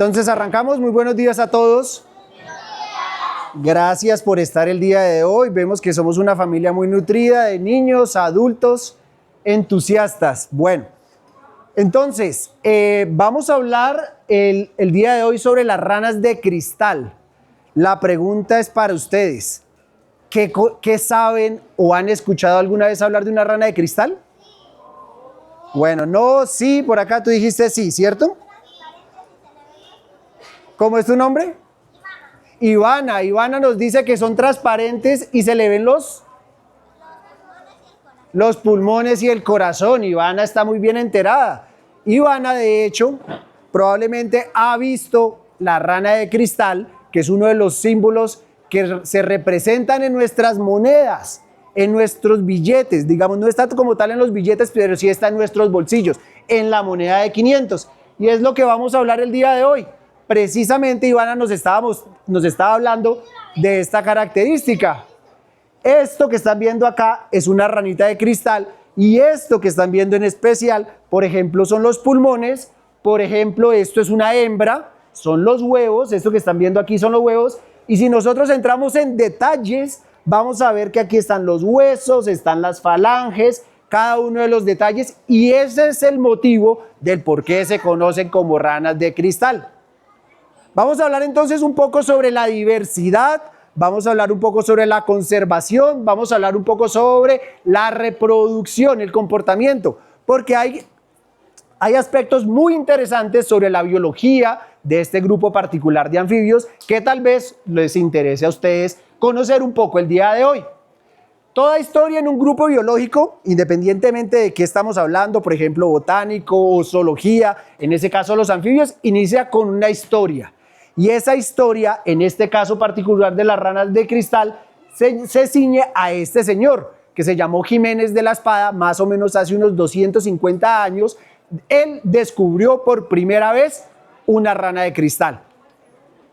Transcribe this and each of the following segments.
Entonces arrancamos. Muy buenos días a todos. Gracias por estar el día de hoy. Vemos que somos una familia muy nutrida de niños, adultos, entusiastas. Bueno, entonces vamos a hablar el día de hoy sobre las ranas de cristal. La pregunta es para ustedes. ¿Qué saben o han escuchado alguna vez hablar de una rana de cristal? Bueno, no, sí, por acá tú dijiste sí, ¿cierto? ¿Cómo es tu nombre? Ivana. Ivana nos dice que son transparentes y se le ven los pulmones y el corazón. Ivana está muy bien enterada. Ivana, de hecho, probablemente ha visto la rana de cristal, que es uno de los símbolos que se representan en nuestras monedas, en nuestros billetes. Digamos, no está como tal en los billetes, pero sí está en nuestros bolsillos, en la moneda de 500. Y es lo que vamos a hablar el día de hoy. Precisamente Ivana nos estaba hablando de esta característica. Esto que están viendo acá es una ranita de cristal y esto que están viendo en especial, por ejemplo, son los pulmones, por ejemplo, esto es una hembra, son los huevos, esto que están viendo aquí son los huevos, y si nosotros entramos en detalles, vamos a ver que aquí están los huesos, están las falanges, cada uno de los detalles, y ese es el motivo del por qué se conocen como ranas de cristal. Vamos a hablar entonces un poco sobre la diversidad, vamos a hablar un poco sobre la conservación, vamos a hablar un poco sobre la reproducción, el comportamiento, porque hay aspectos muy interesantes sobre la biología de este grupo particular de anfibios que tal vez les interese a ustedes conocer un poco el día de hoy. Toda historia en un grupo biológico, independientemente de qué estamos hablando, por ejemplo, botánico o zoología, en ese caso los anfibios, inicia con una historia. Y esa historia, en este caso particular de las ranas de cristal, se ciñe a este señor, que se llamó Jiménez de la Espada, más o menos hace unos 250 años. Él descubrió por primera vez una rana de cristal.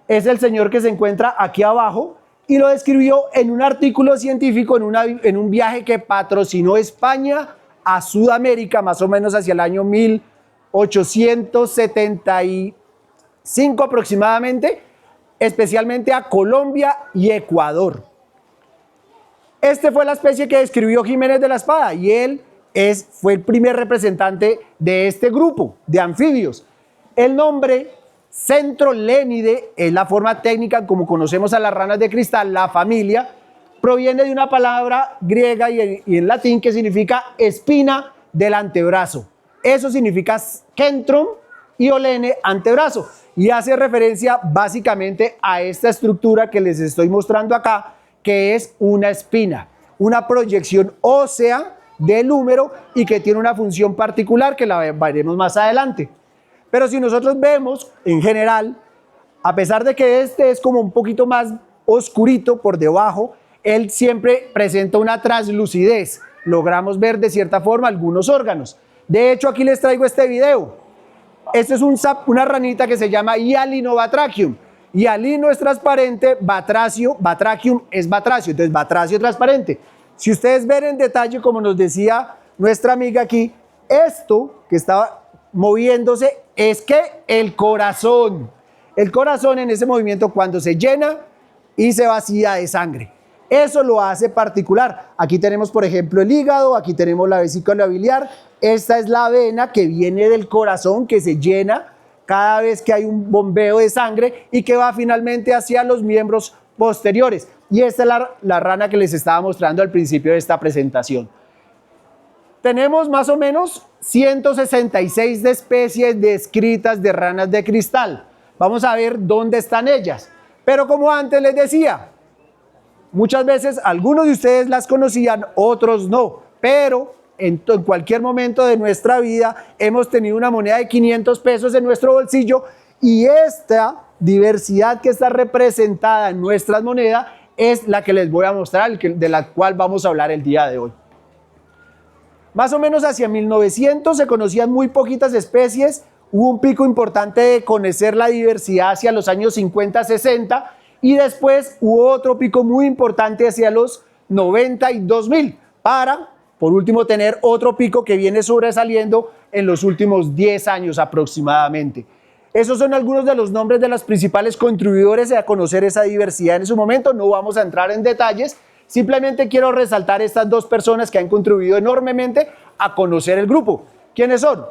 Es el señor que se encuentra aquí abajo y lo describió en un artículo científico en un viaje que patrocinó España a Sudamérica, más o menos hacia el año 1875 aproximadamente, especialmente a Colombia y Ecuador. Este fue la especie que describió Jiménez de la Espada y él fue el primer representante de este grupo de anfibios. El nombre Centrolenidae es la forma técnica como conocemos a las ranas de cristal. La familia proviene de una palabra griega y en latín que significa espina del antebrazo. Eso significa centrum y olene, antebrazo, y hace referencia básicamente a esta estructura que les estoy mostrando acá, que es una espina, una proyección ósea del húmero y que tiene una función particular que la veremos más adelante. Pero si nosotros vemos en general, a pesar de que este es como un poquito más oscurito por debajo, él siempre presenta una translucidez. Logramos ver de cierta forma algunos órganos. De hecho, aquí les traigo este video. Este es una ranita que se llama Hyalinobatrachium. Hyalino es transparente, batrachium es batracio, entonces batracio transparente. Si ustedes ven en detalle, como nos decía nuestra amiga aquí, esto que estaba moviéndose es que el corazón en ese movimiento cuando se llena y se vacía de sangre. Eso lo hace particular. Aquí tenemos, por ejemplo, el hígado, aquí tenemos la vesícula biliar. Esta es la vena que viene del corazón, que se llena cada vez que hay un bombeo de sangre y que va finalmente hacia los miembros posteriores. Y esta es la rana que les estaba mostrando al principio de esta presentación. Tenemos más o menos 166 especies descritas de ranas de cristal. Vamos a ver dónde están ellas. Pero como antes les decía, muchas veces algunos de ustedes las conocían, otros no, pero en cualquier momento de nuestra vida hemos tenido una moneda de 500 pesos en nuestro bolsillo y esta diversidad que está representada en nuestras monedas es la que les voy a mostrar, de la cual vamos a hablar el día de hoy. Más o menos hacia 1900 se conocían muy poquitas especies, hubo un pico importante de conocer la diversidad hacia los años 50-60 y después hubo otro pico muy importante hacia los 90 y 2000 para, por último, tener otro pico que viene sobresaliendo en los últimos 10 años aproximadamente. Esos son algunos de los nombres de los principales contribuidores a conocer esa diversidad en su momento. No vamos a entrar en detalles, simplemente quiero resaltar estas dos personas que han contribuido enormemente a conocer el grupo. ¿Quiénes son?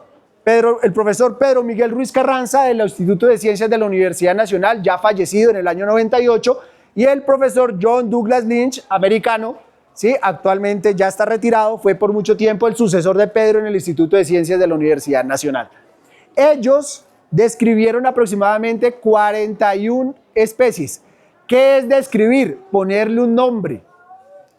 El profesor Pedro Miguel Ruiz Carranza del Instituto de Ciencias de la Universidad Nacional, ya fallecido en el año 98, y el profesor John Douglas Lynch, americano, ¿sí? Actualmente ya está retirado, fue por mucho tiempo el sucesor de Pedro en el Instituto de Ciencias de la Universidad Nacional. Ellos describieron aproximadamente 41 especies. ¿Qué es describir? Ponerle un nombre,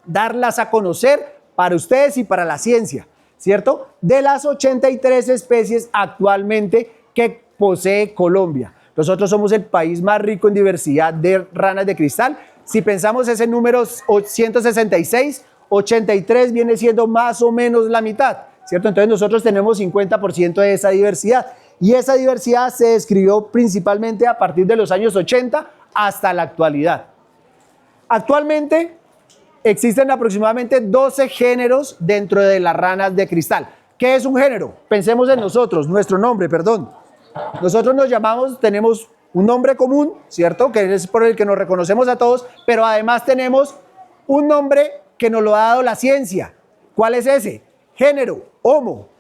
darlas a conocer para ustedes y para la ciencia, ¿cierto? De las 83 especies actualmente que posee Colombia. Nosotros somos el país más rico en diversidad de ranas de cristal. Si pensamos ese número 166, 83 viene siendo más o menos la mitad, ¿cierto? Entonces nosotros tenemos 50% de esa diversidad. Y esa diversidad se describió principalmente a partir de los años 80 hasta la actualidad. Actualmente existen aproximadamente 12 géneros dentro de las ranas de cristal. ¿Qué es un género? Pensemos en nosotros, nuestro nombre, perdón. Nosotros nos llamamos, tenemos un nombre común, ¿cierto? Que es por el que nos reconocemos a todos, pero además tenemos un nombre que nos lo ha dado la ciencia. ¿Cuál es ese? Género, Homo.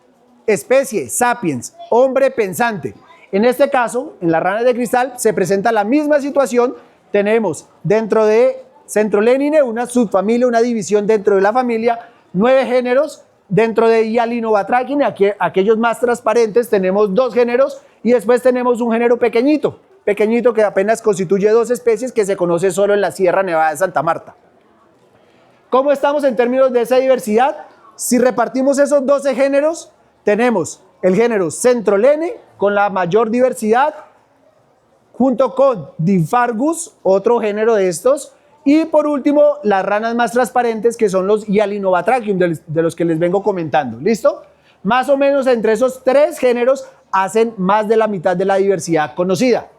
Especie, sapiens, hombre pensante. En este caso, en las ranas de cristal, se presenta la misma situación. Tenemos dentro de Centrolenine una subfamilia, una división dentro de la familia, 9 géneros. Dentro de Hyalinobatrachine, aquellos más transparentes, tenemos 2 géneros y después tenemos un género pequeñito que apenas constituye 2 especies que se conoce solo en la Sierra Nevada de Santa Marta. ¿Cómo estamos en términos de esa diversidad? Si repartimos esos 12 géneros, tenemos el género Centrolene con la mayor diversidad, junto con Dimphargus, otro género de estos, y por último las ranas más transparentes que son los Hyalinobatrachium, de los que les vengo comentando. ¿Listo? Más o menos entre esos 3 géneros hacen más de la mitad de la diversidad conocida.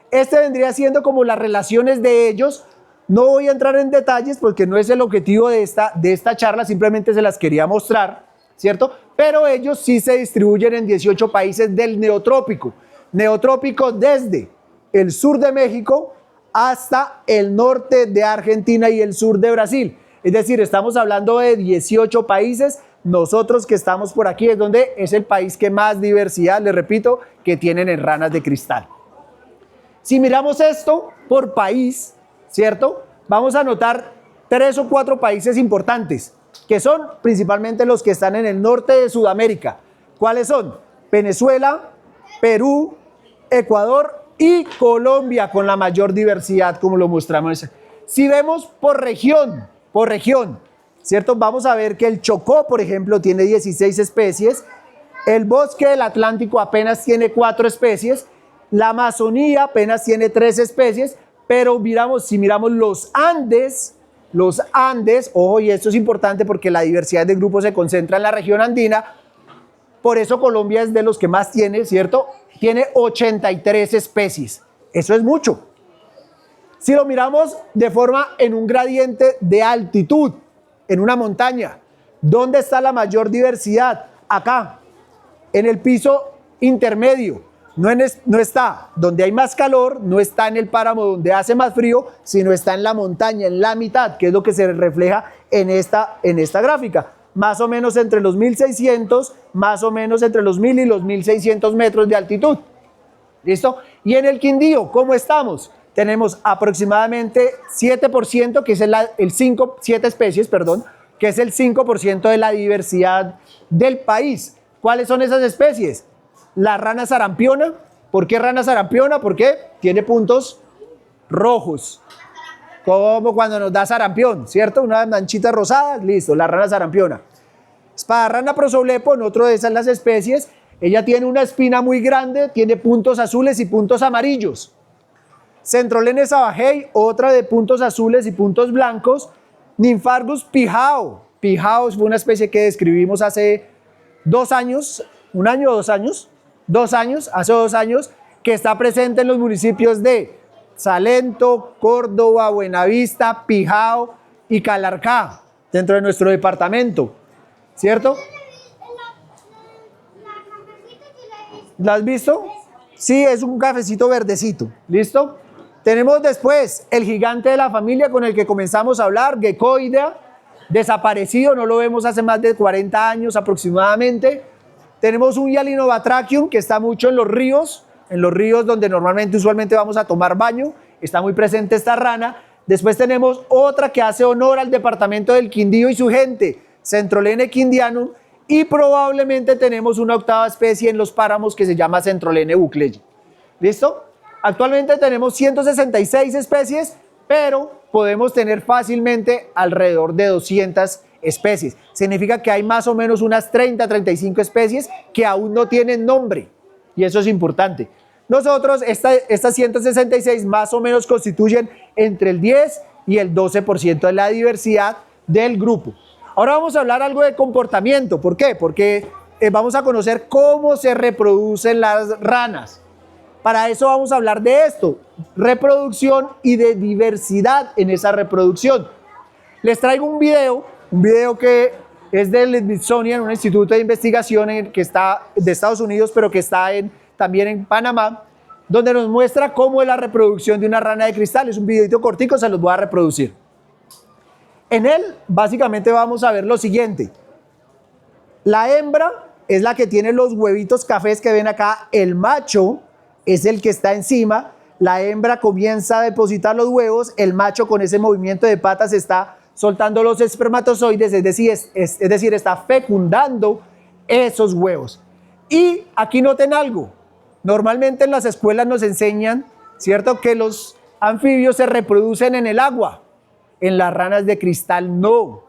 Este vendría siendo como las relaciones de ellos. No voy a entrar en detalles porque no es el objetivo de esta charla, simplemente se las quería mostrar, ¿cierto? Pero ellos sí se distribuyen en 18 países del neotrópico. Neotrópico desde el sur de México hasta el norte de Argentina y el sur de Brasil. Es decir, estamos hablando de 18 países. Nosotros que estamos por aquí es donde es el país que más diversidad, les repito, que tienen en ranas de cristal. Si miramos esto por país, ¿cierto? Vamos a notar 3 o 4 países importantes, que son principalmente los que están en el norte de Sudamérica. ¿Cuáles son? Venezuela, Perú, Ecuador y Colombia, con la mayor diversidad, como lo mostramos. Si vemos por región, ¿cierto? Vamos a ver que el Chocó, por ejemplo, tiene 16 especies, el bosque del Atlántico apenas tiene 4 especies, la Amazonía apenas tiene 3 especies, pero si miramos los Andes, ojo, y esto es importante porque la diversidad de grupos se concentra en la región andina, por eso Colombia es de los que más tiene, ¿cierto? Tiene 83 especies, eso es mucho. Si lo miramos de forma en un gradiente de altitud, en una montaña, ¿dónde está la mayor diversidad? Acá, en el piso intermedio. No está donde hay más calor, no está en el páramo donde hace más frío, sino está en la montaña, en la mitad, que es lo que se refleja en esta gráfica. Más o menos entre los 1600, más o menos entre los 1000 y los 1600 metros de altitud. ¿Listo? Y en el Quindío, ¿cómo estamos? Tenemos aproximadamente 7%, que es 7 especies, perdón, que es el 5% de la diversidad del país. ¿Cuáles son esas especies? La rana sarampiona. ¿Por qué rana sarampiona? Porque tiene puntos rojos, como cuando nos da sarampión, ¿cierto? Unas manchitas rosadas, listo, la rana sarampiona. Espadarrana prosaulepon, otro de esas las especies, ella tiene una espina muy grande, tiene puntos azules y puntos amarillos. Centrolene sabajei, otra de puntos azules y puntos blancos. Dimphargus pijao. Pijao fue una especie que describimos hace 2 años, ¿1 año o 2 años? 2 años, hace 2 años, que está presente en los municipios de Salento, Córdoba, Buenavista, Pijao y Calarcá, dentro de nuestro departamento, ¿cierto? ¿La has visto? Sí, es un cafecito verdecito. ¿Listo? Tenemos después el gigante de la familia con el que comenzamos a hablar, Gecoidea, desaparecido, no lo vemos hace más de 40 años aproximadamente. Tenemos un Hyalinobatrachium que está mucho en los ríos donde normalmente, usualmente vamos a tomar baño, está muy presente esta rana. Después tenemos otra que hace honor al departamento del Quindío y su gente, Centrolene quindianum, y probablemente tenemos una octava especie en los páramos que se llama Centrolene bucleyi. ¿Listo? Actualmente tenemos 166 especies, pero podemos tener fácilmente alrededor de 200 especies. Significa que hay más o menos unas 30, 35 especies que aún no tienen nombre, y eso es importante. Nosotros, estas 166 más o menos constituyen entre el 10 y el 12% de la diversidad del grupo. Ahora vamos a hablar algo de comportamiento. ¿Por qué? Porque vamos a conocer cómo se reproducen las ranas. Para eso vamos a hablar de esto, reproducción y de diversidad en esa reproducción. Les traigo un video que es del Smithsonian, un instituto de investigación que está de Estados Unidos, pero que está también en Panamá, donde nos muestra cómo es la reproducción de una rana de cristal. Es un videito cortico, se los voy a reproducir. En él, básicamente vamos a ver lo siguiente. La hembra es la que tiene los huevitos cafés que ven acá. El macho es el que está encima. La hembra comienza a depositar los huevos. El macho, con ese movimiento de patas, está soltando los espermatozoides, es decir, está fecundando esos huevos. Y aquí noten algo. Normalmente en las escuelas nos enseñan, ¿cierto?, que los anfibios se reproducen en el agua. En las ranas de cristal no.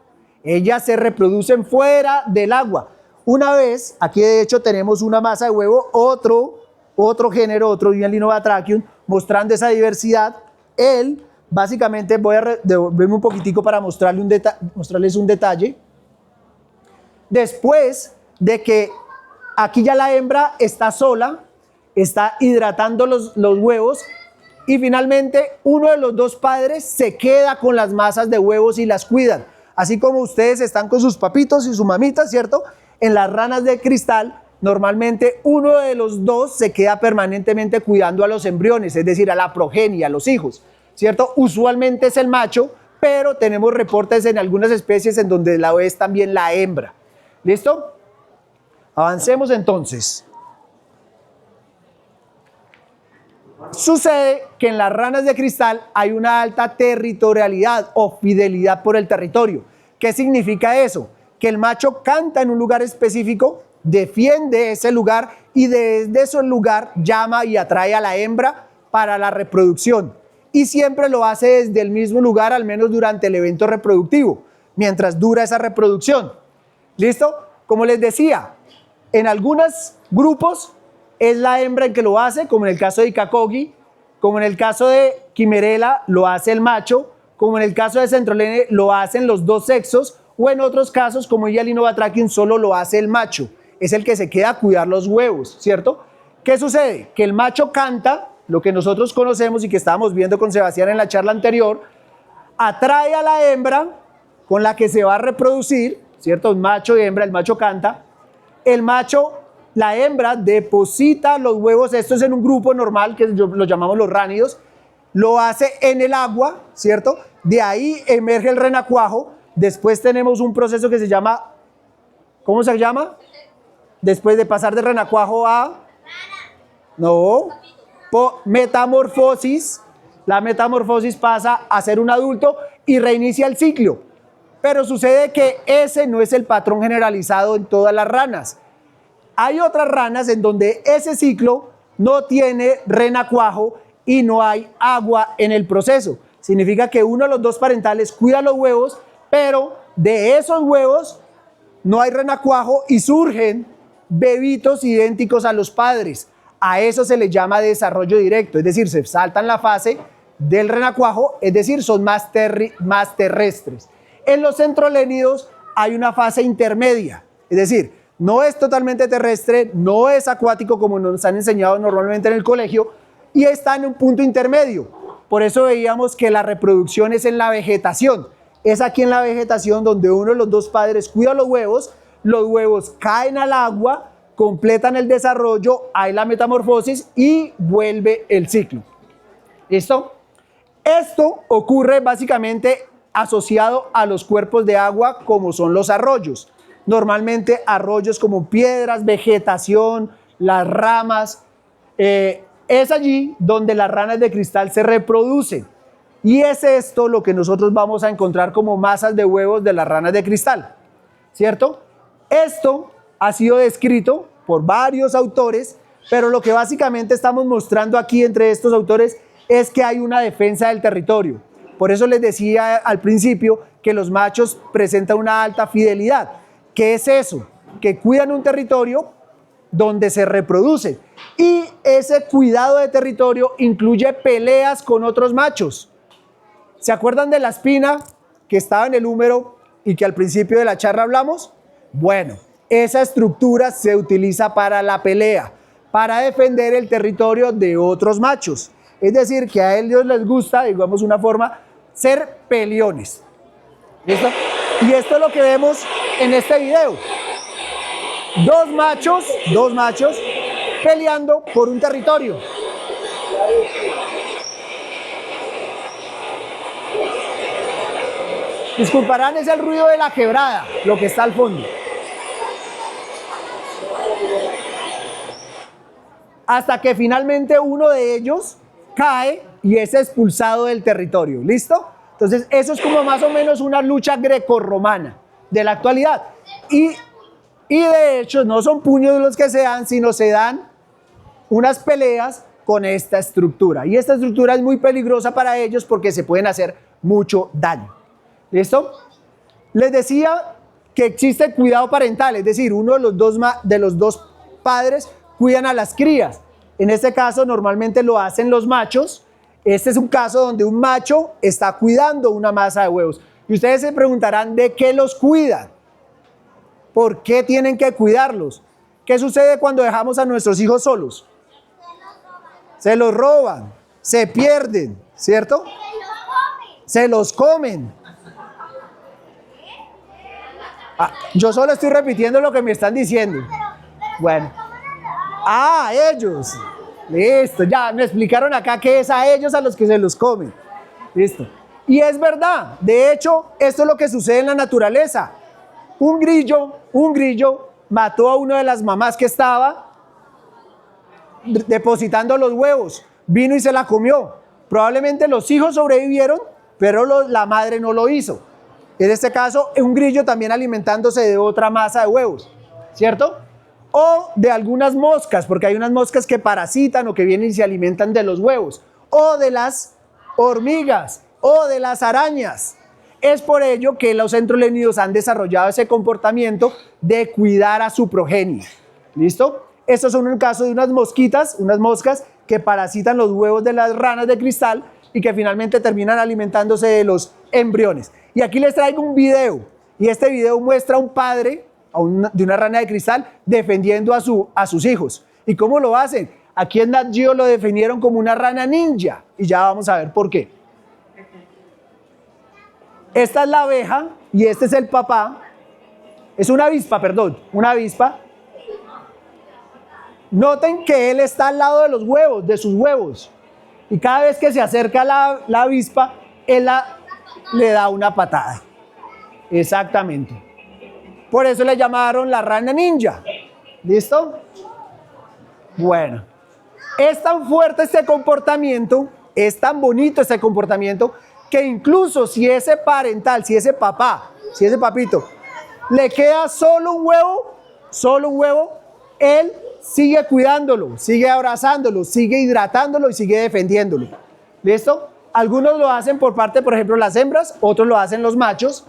Ellas se reproducen fuera del agua. Una vez, aquí de hecho tenemos una masa de huevo, otro género, otro Hyalinobatrachium, mostrando esa diversidad. Él, básicamente, voy a devolverme un poquitico para mostrarles un detalle. Después de que aquí ya la hembra está sola, está hidratando los huevos, y finalmente uno de los dos padres se queda con las masas de huevos y las cuidan. Así como ustedes están con sus papitos y su mamita, ¿cierto? En las ranas de cristal, normalmente uno de los dos se queda permanentemente cuidando a los embriones, es decir, a la progenie, a los hijos, ¿cierto? Usualmente es el macho, pero tenemos reportes en algunas especies en donde la es también la hembra. ¿Listo? Avancemos entonces. Sucede que en las ranas de cristal hay una alta territorialidad o fidelidad por el territorio. ¿Qué significa eso? Que el macho canta en un lugar específico, defiende ese lugar y desde ese lugar llama y atrae a la hembra para la reproducción. Y siempre lo hace desde el mismo lugar, al menos durante el evento reproductivo, mientras dura esa reproducción. ¿Listo? Como les decía, en algunos grupos es la hembra el que lo hace, como en el caso de Icacogi, como en el caso de Chimerela lo hace el macho, como en el caso de Centrolene lo hacen los dos sexos, o en otros casos, como Hyalinobatrachium, solo lo hace el macho, es el que se queda a cuidar los huevos, ¿cierto? ¿Qué sucede? Que el macho canta, lo que nosotros conocemos y que estábamos viendo con Sebastián en la charla anterior, atrae a la hembra con la que se va a reproducir, ¿cierto? Un macho y hembra, el macho canta, la hembra deposita los huevos, esto es en un grupo normal que lo llamamos los ránidos, lo hace en el agua, ¿cierto? De ahí emerge el renacuajo, después tenemos un proceso que se llama, ¿cómo se llama? Después de pasar de renacuajo a, metamorfosis, la metamorfosis pasa a ser un adulto y reinicia el ciclo, pero sucede que ese no es el patrón generalizado en todas las ranas. Hay otras ranas en donde ese ciclo no tiene renacuajo y no hay agua en el proceso. Significa que uno de los dos parentales cuida los huevos, pero de esos huevos no hay renacuajo y surgen bebitos idénticos a los padres. A eso se le llama desarrollo directo, es decir, se saltan la fase del renacuajo, es decir, son más terrestres. En los centrolénidos hay una fase intermedia, es decir, no es totalmente terrestre, no es acuático como nos han enseñado normalmente en el colegio y está en un punto intermedio. Por eso veíamos que la reproducción es en la vegetación. Es aquí en la vegetación donde uno de los dos padres cuida los huevos caen al agua, completan el desarrollo, hay la metamorfosis y vuelve el ciclo. ¿Listo? Esto ocurre básicamente asociado a los cuerpos de agua como son los arroyos. Normalmente arroyos como piedras, vegetación, las ramas. Es allí donde las ranas de cristal se reproducen. Y es esto lo que nosotros vamos a encontrar como masas de huevos de las ranas de cristal. ¿Cierto? Esto ha sido descrito por varios autores, pero lo que básicamente estamos mostrando aquí entre estos autores es que hay una defensa del territorio. Por eso les decía al principio que los machos presentan una alta fidelidad. ¿Qué es eso? Que cuidan un territorio donde se reproducen. Y ese cuidado de territorio incluye peleas con otros machos. ¿Se acuerdan de la espina que estaba en el húmero y que al principio de la charla hablamos? Bueno, esa estructura se utiliza para la pelea, para defender el territorio de otros machos. Es decir, que a ellos les gusta, digamos una forma, ser peleones. ¿Listo? Y esto es lo que vemos en este video. Dos machos peleando por un territorio. Disculparán, es el ruido de la quebrada, lo que está al fondo. Hasta que finalmente uno de ellos cae y es expulsado del territorio. ¿Listo? Entonces, eso es como más o menos una lucha grecorromana de la actualidad. Y de hecho, no son puños los que se dan, sino se dan unas peleas con esta estructura. Y esta estructura es muy peligrosa para ellos porque se pueden hacer mucho daño. ¿Listo? Les decía que existe cuidado parental, es decir, uno de los dos padres cuidan a las crías. En este caso, normalmente lo hacen los machos. Este es un caso donde un macho está cuidando una masa de huevos. Y ustedes se preguntarán, ¿de qué los cuidan? ¿Por qué tienen que cuidarlos? ¿Qué sucede cuando dejamos a nuestros hijos solos? Se los roban, se pierden, ¿cierto? Se los comen. Yo solo estoy repitiendo lo que me están diciendo. Bueno. Ellos. Listo, ya me explicaron acá que es a ellos a los que se los comen. Listo. Y es verdad, de hecho, esto es lo que sucede en la naturaleza. Un grillo mató a una de las mamás que estaba depositando los huevos. Vino y se la comió. Probablemente los hijos sobrevivieron, pero la madre no lo hizo. En este caso, un grillo también alimentándose de otra masa de huevos, ¿cierto? O de algunas moscas, porque hay unas moscas que parasitan o que vienen y se alimentan de los huevos. O de las hormigas, o de las arañas. Es por ello que los entrolénidos han desarrollado ese comportamiento de cuidar a su progenie. ¿Listo? Estos son un caso de unas moscas que parasitan los huevos de las ranas de cristal y que finalmente terminan alimentándose de los embriones. Y aquí les traigo un video. Y este video muestra a un padre de una rana de cristal defendiendo a sus hijos. ¿Y cómo lo hacen? Aquí en Nat Geo lo definieron como una rana ninja. Y ya vamos a ver por qué. Esta es la abeja y este es el papá. Es una avispa, perdón, una avispa. Noten que él está al lado de los huevos, de sus huevos. Y cada vez que se acerca la avispa, él le da una patada. Exactamente. Por eso le llamaron la rana ninja. ¿Listo? Bueno. Es tan fuerte este comportamiento, es tan bonito este comportamiento, que incluso si ese papito, le queda solo un huevo, él sigue cuidándolo, sigue abrazándolo, sigue hidratándolo y sigue defendiéndolo. ¿Listo? Algunos lo hacen por parte, por ejemplo, las hembras, otros lo hacen los machos,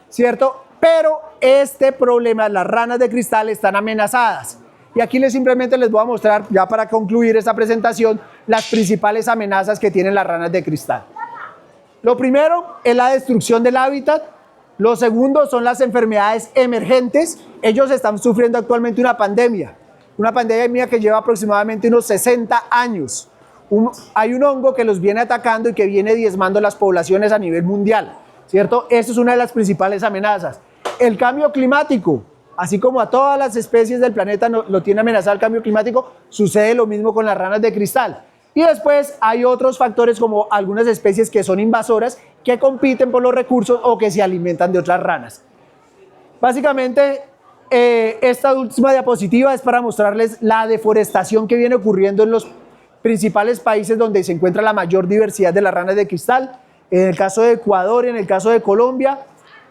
¿cierto? Pero este problema, las ranas de cristal están amenazadas. Y aquí simplemente les voy a mostrar, ya para concluir esta presentación, las principales amenazas que tienen las ranas de cristal. Lo primero es la destrucción del hábitat. Lo segundo son las enfermedades emergentes. Ellos están sufriendo actualmente una pandemia que lleva aproximadamente unos 60 años. Hay un hongo que los viene atacando y que viene diezmando las poblaciones a nivel mundial, ¿cierto? Esa es una de las principales amenazas. El cambio climático. así como a todas las especies del planeta lo tiene amenazado el cambio climático, sucede lo mismo con las ranas de cristal. Y después hay otros factores como algunas especies que son invasoras, que compiten por los recursos o que se alimentan de otras ranas. Básicamente, esta última diapositiva es para mostrarles la deforestación que viene ocurriendo en los principales países donde se encuentra la mayor diversidad de las ranas de cristal. En el caso de Ecuador, en el caso de Colombia,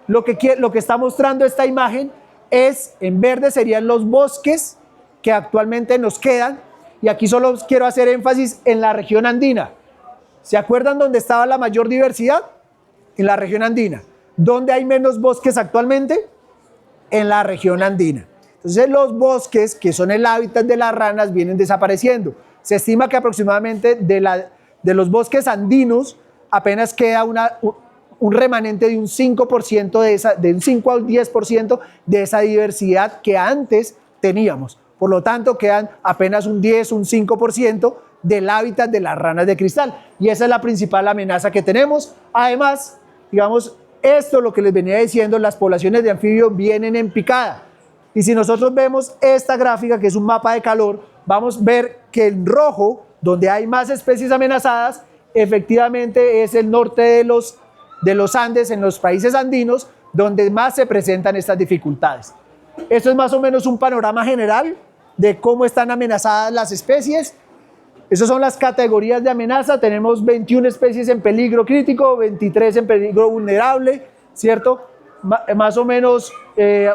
lo que está mostrando esta imagen es, en verde serían los bosques que actualmente nos quedan, y aquí solo quiero hacer énfasis en la región andina. ¿Se acuerdan dónde estaba la mayor diversidad? En la región andina. ¿Dónde hay menos bosques actualmente? En la región andina. Entonces los bosques, que son el hábitat de las ranas, vienen desapareciendo. Se estima que aproximadamente de los bosques andinos apenas queda un remanente de un 5%, de un 5 al 10% de esa diversidad que antes teníamos. Por lo tanto, quedan apenas un 10, un 5% del hábitat de las ranas de cristal. Y esa es la principal amenaza que tenemos. Además, digamos, esto lo que les venía diciendo, las poblaciones de anfibios vienen en picada. Y si nosotros vemos esta gráfica, que es un mapa de calor, vamos a ver que en rojo, donde hay más especies amenazadas, efectivamente es el norte de los Andes, en los países andinos, donde más se presentan estas dificultades. Esto es más o menos un panorama general de cómo están amenazadas las especies. Esas son las categorías de amenaza. Tenemos 21 especies en peligro crítico, 23 en peligro vulnerable, ¿cierto? Más o menos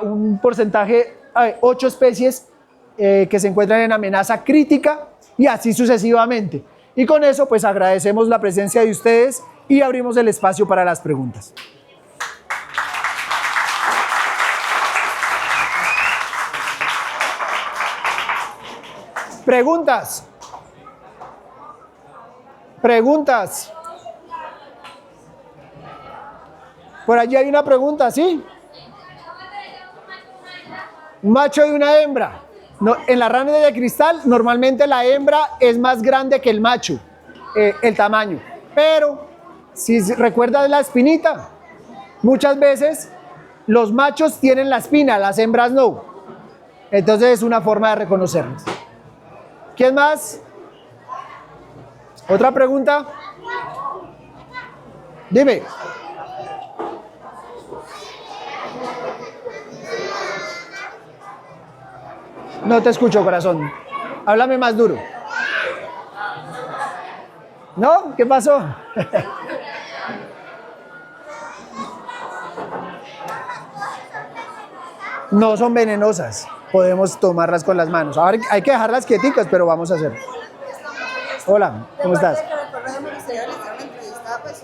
un porcentaje, 8 especies que se encuentran en amenaza crítica y así sucesivamente. Y con eso pues agradecemos la presencia de ustedes y abrimos el espacio para las preguntas. Preguntas. Preguntas. Por allí hay una pregunta, ¿sí? Un macho y una hembra. No, en las ranas de cristal, normalmente la hembra es más grande que el macho, el tamaño. Pero, si recuerdas la espinita, muchas veces los machos tienen la espina, las hembras no. Entonces es una forma de reconocerlas. ¿Quién más? ¿Otra pregunta? Dime. No te escucho, corazón. Háblame más duro. ¿No? ¿Qué pasó? No son venenosas. Podemos tomarlas con las manos. Ahora hay que dejarlas quieticas, pero vamos a hacerlo. Hola, ¿cómo estás?